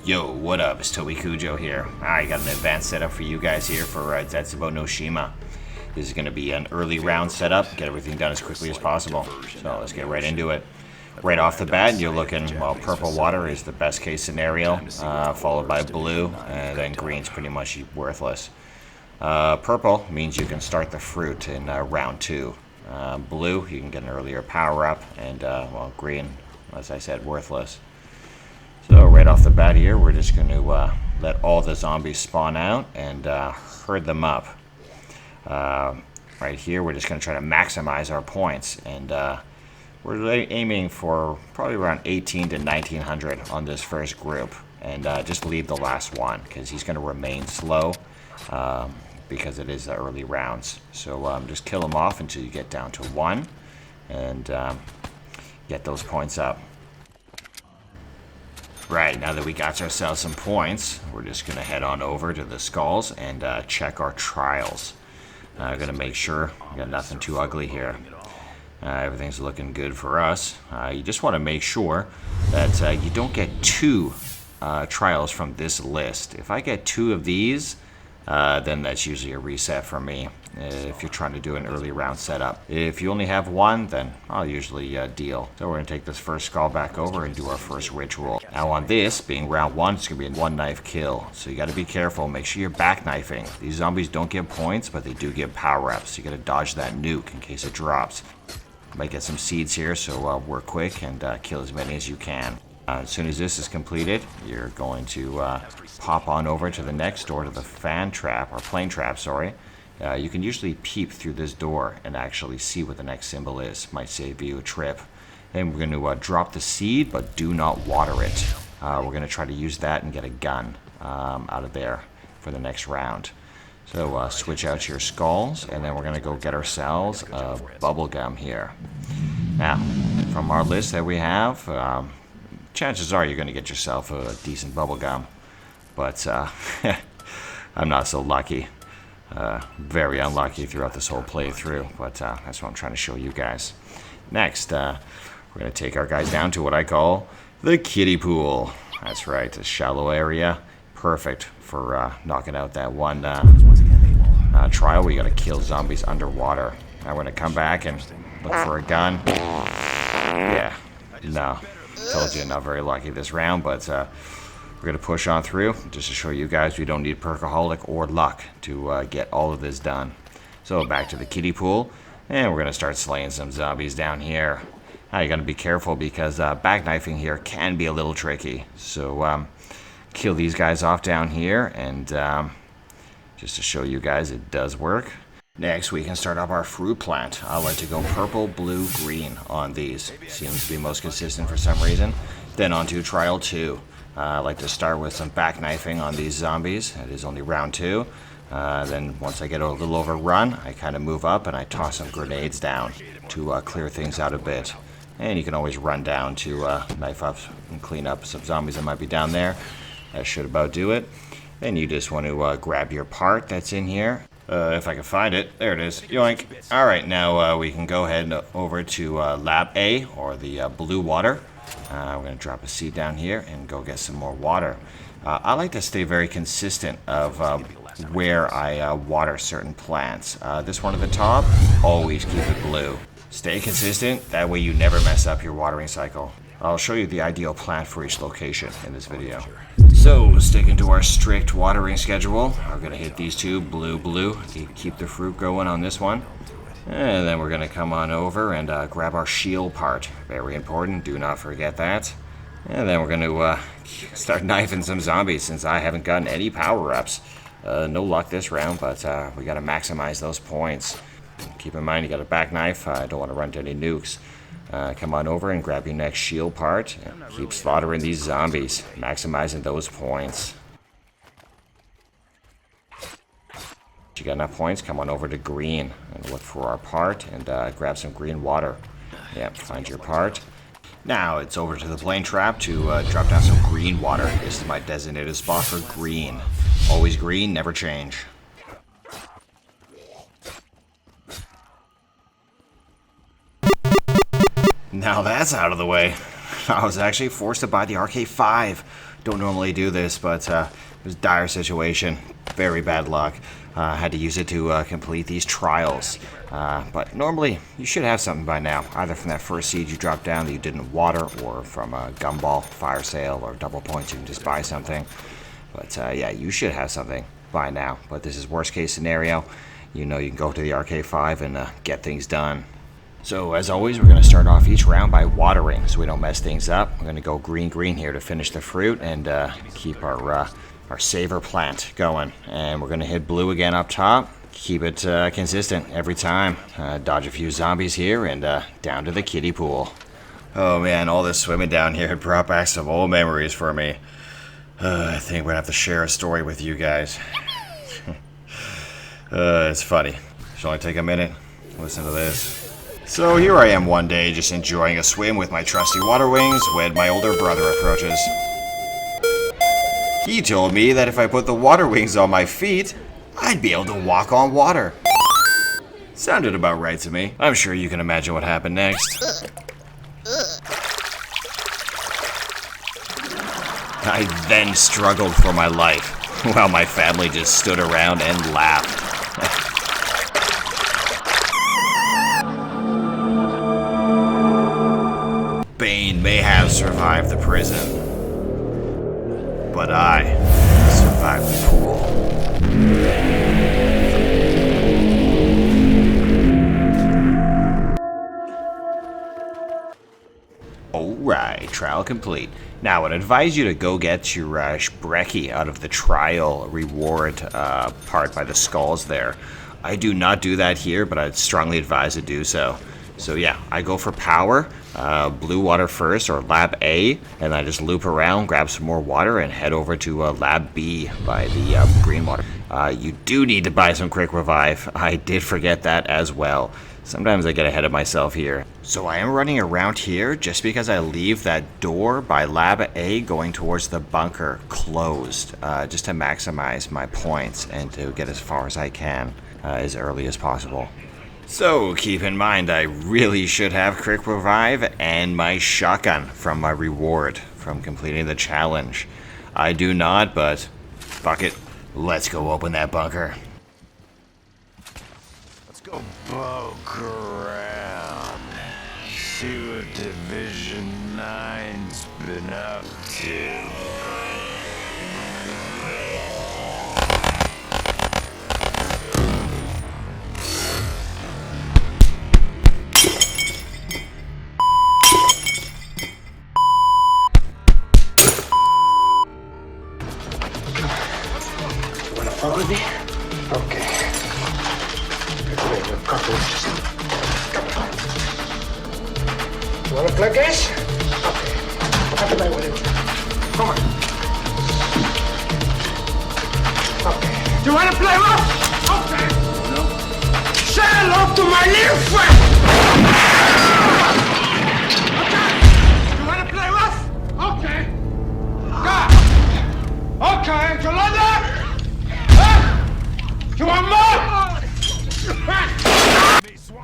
Yo, what up? It's Toby Kujo here. I got an advanced setup for you guys here for ZETSUBOU no SHIMA. This is going to be an early round setup, get everything done as quickly as possible. So let's get right into it. Right off the bat, you're looking, well, purple water is the best case scenario, followed by blue, and then green's pretty much worthless. Purple means you can start the fruit in round 2. Blue, you can get an earlier power up, and well, green, as I said, worthless. So right off the bat here, we're just going to let all the zombies spawn out and herd them up. Right here, we're just going to try to maximize our points, and we're aiming for probably around 18 to 1900 on this first group, and just leave the last one because he's going to remain slow because it is the early rounds. So just kill him off until you get down to 1 and get those points up. Right, now that we got ourselves some points, we're just going to head on over to the skulls and check our trials. I'm going to make sure we got nothing too ugly here. Everything's looking good for us. You just want to make sure that you don't get 2 trials from this list. If I get 2 of these, then that's usually a reset for me if you're trying to do an early round setup. If you only have 1, then I'll usually deal. So we're going to take this first skull back over and do our first ritual. Now on this, being round 1, it's going to be a 1 knife kill. So you got to be careful. Make sure you're back knifing. These zombies don't give points, but they do give power ups. You got to dodge that nuke in case it drops. Might get some seeds here, so work quick and kill as many as you can. As soon as this is completed, you're going to pop on over to the next door, to the fan trap, or plane trap, sorry. You can usually peep through this door and actually see what the next symbol is. Might save you a trip. Then we're going to drop the seed, but do not water it. We're going to try to use that and get a gun out of there for the next round. So switch out your skulls, and then we're going to go get ourselves a bubble gum here. Now, from our list that we have, chances are you're going to get yourself a decent bubble gum, but I'm not so lucky. Very unlucky throughout this whole playthrough, but that's what I'm trying to show you guys. Next, we're going to take our guys down to what I call the kiddie pool. That's right, a shallow area, perfect for knocking out that one trial where you got to kill zombies underwater. Now we're going to come back and look for a gun. Yeah, no. Told you, not very lucky this round, but we're going to push on through just to show you guys we don't need Perkaholic or luck to get all of this done. So back to the kiddie pool, and we're going to start slaying some zombies down here. Now you got to be careful because back knifing here can be a little tricky. So kill these guys off down here, and just to show you guys it does work. Next, we can start up our fruit plant. I like to go purple, blue, green on these. Seems to be most consistent for some reason. Then on to trial 2. I like to start with some back knifing on these zombies. It is only round 2. Then once I get a little overrun, I kind of move up and I toss some grenades down to clear things out a bit. And you can always run down to knife up and clean up some zombies that might be down there. That should about do it. Then you just want to grab your part that's in here. If I can find it. There it is. Yoink. Alright, now we can go ahead over to Lab A, or the blue water. We're going to drop a seed down here and go get some more water. I like to stay very consistent of where I water certain plants. This one at the top, always keep it blue. Stay consistent, that way you never mess up your watering cycle. I'll show you the ideal plant for each location in this video. So, sticking to our strict watering schedule, I'm going to hit these 2, blue, blue, keep the fruit going on this one. And then we're going to come on over and grab our shield part. Very important, do not forget that. And then we're going to start knifing some zombies since I haven't gotten any power-ups. No luck this round, but we got to maximize those points. Keep in mind you got a back knife, I don't want to run into any nukes. Come on over and grab your next shield part. And keep slaughtering these zombies, maximizing those points. If you got enough points, come on over to green and look for our part and grab some green water. Yep, find your part. Now it's over to the plane trap to drop down some green water. This is my designated spot for green. Always green, never change. Now that's out of the way. I was actually forced to buy the RK5 Don't normally do this, but it was a dire situation. Very bad luck. Had to use it to complete these trials. But normally, you should have something by now. Either from that first seed you dropped down that you didn't water, or from a gumball, fire sale, or double points you can just buy something. But yeah, you should have something by now. But this is worst case scenario. You know you can go to the RK5 and get things done. So as always, we're going to start off each round by watering so we don't mess things up. We're going to go green here to finish the fruit and keep our saver plant going. And we're going to hit blue again up top. Keep it consistent every time. Dodge a few zombies here and down to the kiddie pool. Oh man, all this swimming down here had brought back some old memories for me. I think we're going to have to share a story with you guys. It's funny. Shall I take a minute? Listen to this. So here I am one day just enjoying a swim with my trusty water wings when my older brother approaches. He told me that if I put the water wings on my feet, I'd be able to walk on water. Sounded about right to me. I'm sure you can imagine what happened next. I then struggled for my life while my family just stood around and laughed. Bane may have survived the prison, but I survived the pool. Alright, trial complete. Now, I'd advise you to go get your Brekkie out of the trial reward part by the skulls there. I do not do that here, but I'd strongly advise to do so. So yeah, I go for power, blue water first, or lab A, and I just loop around, grab some more water, and head over to lab B by the green water. You do need to buy some quick revive. I did forget that as well. Sometimes I get ahead of myself here. So I am running around here just because I leave that door by lab A going towards the bunker closed, just to maximize my points and to get as far as I can as early as possible. So, keep in mind, I really should have quick revive and my shotgun from my reward from completing the challenge. I do not, but fuck it. Let's go open that bunker. Let's go poke around. See what Division 9's been up to. Follow me? Okay. Wait, cockroaches. You wanna play games? Okay. I'll play with you. Come on. Okay. You wanna play rough? Okay. No. Say hello to my little friend! Okay. You wanna play rough? Okay. Go. Okay, Yolanda! You want more?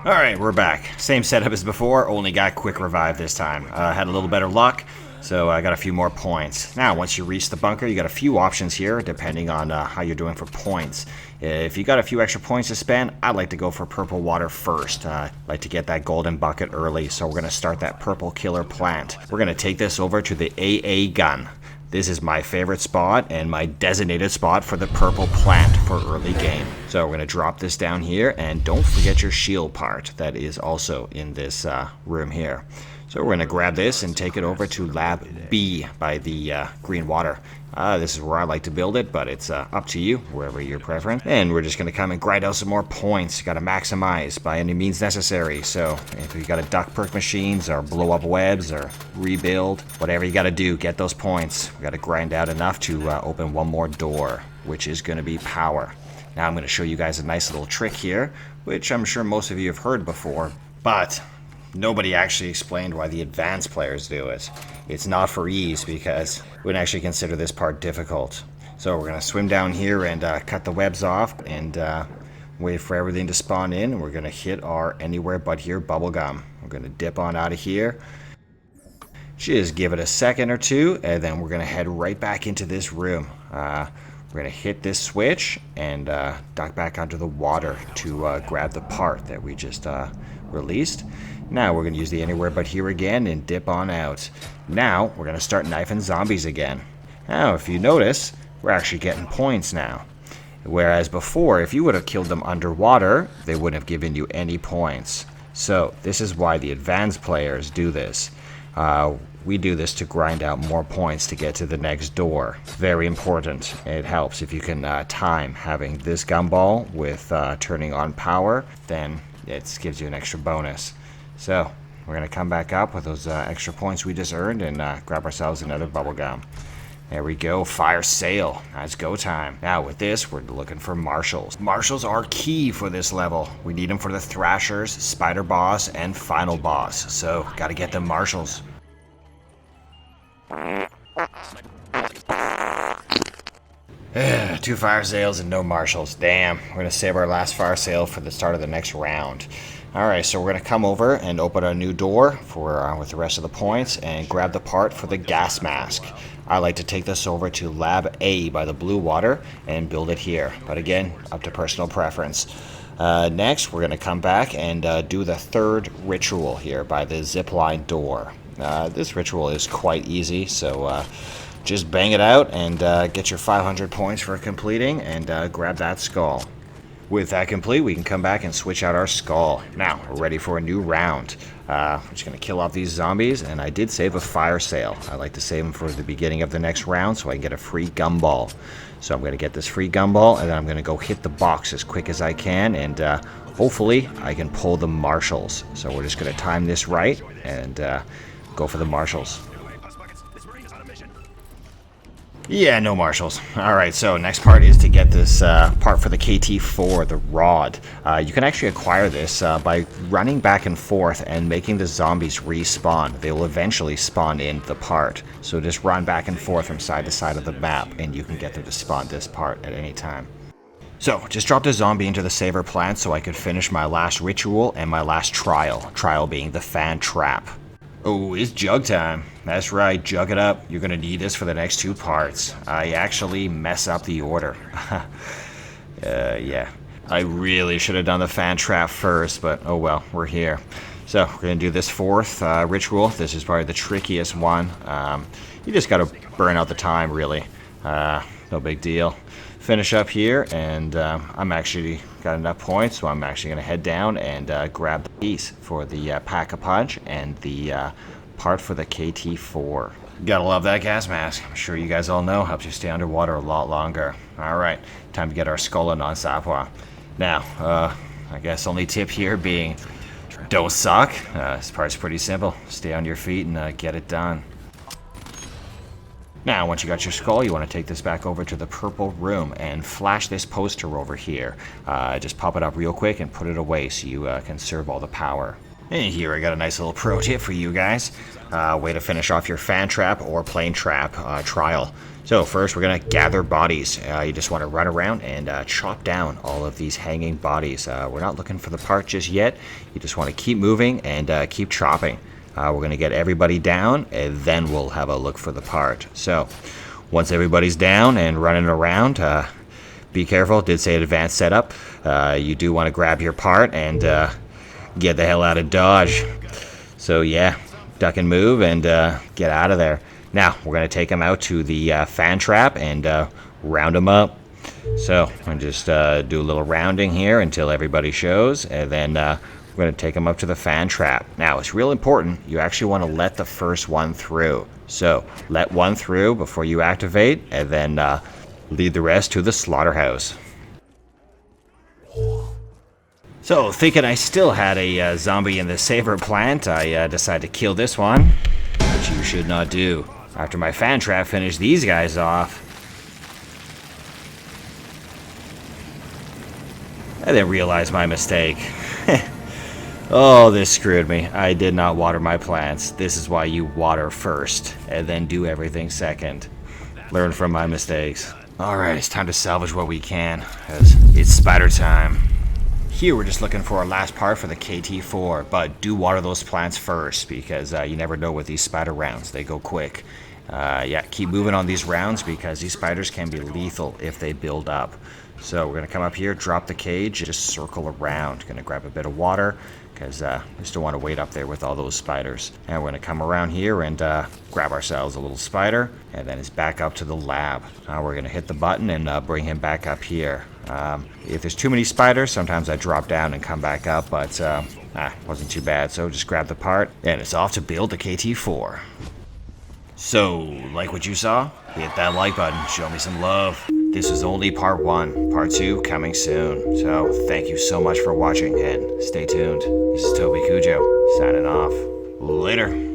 Alright, we're back. Same setup as before, only got quick revive this time. Had a little better luck, so I got a few more points. Now, once you reach the bunker, you got a few options here, depending on how you're doing for points. If you got a few extra points to spend, I'd like to go for purple water first. Like to get that golden bucket early, so we're going to start that purple killer plant. We're going to take this over to the AA gun. This is my favorite spot and my designated spot for the purple plant for early game. So we're going to drop this down here, and don't forget your shield part that is also in this room here. So we're going to grab this and take it over to lab B by the green water. This is where I like to build it, but it's up to you, wherever your preference. And we're just going to come and grind out some more points. Got to maximize by any means necessary. So if you got to duck perk machines or blow up webs or rebuild, whatever you got to do, get those points. We got to grind out enough to open one more door, which is going to be power. Now I'm going to show you guys a nice little trick here, which I'm sure most of you have heard before, but nobody actually explained why the advanced players do it. It's not for ease because we would actually consider this part difficult. So we're going to swim down here and cut the webs off and wait for everything to spawn in. We're going to hit our anywhere but here bubble gum. We're going to dip on out of here. Just give it a second or two, and then we're going to head right back into this room. We're going to hit this switch and duck back onto the water to grab the part that we just released. Now we're going to use the anywhere but here again and dip on out. Now we're going to start knifing zombies again. Now if you notice, we're actually getting points now. Whereas before, if you would have killed them underwater, they wouldn't have given you any points. So this is why the advanced players do this. We do this to grind out more points to get to the next door. Very important. It helps if you can time having this gumball with turning on power, then it gives you an extra bonus. So we're going to come back up with those extra points we just earned and grab ourselves another bubblegum. There we go, fire sale. That's go time. Now with this, we're looking for marshals. Marshals are key for this level. We need them for the thrashers, spider boss, and final boss. So gotta get them marshals. 2 fire sales and no marshals. Damn, we're gonna save our last fire sale for the start of the next round. Alright, so we're gonna come over and open a new door for with the rest of the points and grab the part for the gas mask. I like to take this over to Lab A by the blue water and build it here, but again, up to personal preference. Next, we're gonna come back and do the third ritual here by the zipline door. This ritual is quite easy, so just bang it out and get your 500 points for completing and grab that skull. With that complete, we can come back and switch out our skull. Now, we're ready for a new round. We're just going to kill off these zombies, and I did save a fire sale. I like to save them for the beginning of the next round so I can get a free gumball. So I'm going to get this free gumball, and then I'm going to go hit the box as quick as I can, and hopefully I can pull the marshals. So we're just going to time this right and go for the marshals. Yeah, no marshals. Alright, so next part is to get this part for the KT4, the rod. You can actually acquire this by running back and forth and making the zombies respawn. They will eventually spawn in the part. So just run back and forth from side to side of the map and you can get them to spawn this part at any time. So, just dropped a zombie into the saver plant so I could finish my last ritual and my last trial. Trial being the fan trap. Oh, it's jug time. That's right, jug it up. You're gonna need this for the next 2 parts. I actually mess up the order. Yeah. I really should have done the fan trap first, but oh well, we're here. So, we're gonna do this 4th ritual. This is probably the trickiest one. You just gotta burn out the time, really. No big deal. Finish up here, and I'm actually got enough points, so I'm actually going to head down and grab the piece for the Pack-a-Punch and the part for the KT4. Gotta love that gas mask. I'm sure you guys all know, helps you stay underwater a lot longer. Alright, time to get our skull and non-sapwa. Now, I guess only tip here being, don't suck. This part's pretty simple. Stay on your feet and get it done. Now, once you got your skull, you want to take this back over to the purple room and flash this poster over here. Just pop it up real quick and put it away so you can conserve all the power. And here I got a nice little pro tip for you guys. Way to finish off your fan trap or plane trap trial. So first we're going to gather bodies. You just want to run around and chop down all of these hanging bodies. We're not looking for the part just yet. You just want to keep moving and keep chopping. We're going to get everybody down, and then we'll have a look for the part. So, once everybody's down and running around, be careful. Did say advanced setup. You do want to grab your part and get the hell out of Dodge. So, yeah, duck and move and get out of there. Now, we're going to take them out to the fan trap and round them up. So, I'm going to just do a little rounding here until everybody shows, and then we're going to take them up to the fan trap. Now, it's real important. You actually want to let the first one through. So, let one through before you activate, and then lead the rest to the slaughterhouse. So, thinking I still had a zombie in the saver plant, I decided to kill this one, which you should not do. After my fan trap finished these guys off, I then realized my mistake. Oh, this screwed me. I did not water my plants. This is why you water first, and then do everything second. Learn from my mistakes. Alright, it's time to salvage what we can, as it's spider time. here we're just looking for our last part for the KT4, but do water those plants first because you never know with these spider rounds. They go quick. Yeah, keep moving on these rounds because these spiders can be lethal if they build up. So we're going to come up here, drop the cage, just circle around. Going to grab a bit of water because we still want to wait up there with all those spiders. And we're going to come around here and grab ourselves a little spider, and then it's back up to the lab. Now we're going to hit the button and bring him back up here. If there's too many spiders, sometimes I drop down and come back up, but wasn't too bad. So just grab the part, and it's off to build the KT4. So, like what you saw? Hit that like button, show me some love. This is only part 1. Part 2 coming soon. So, thank you so much for watching, and stay tuned. This is Toby Cujo, signing off. Later.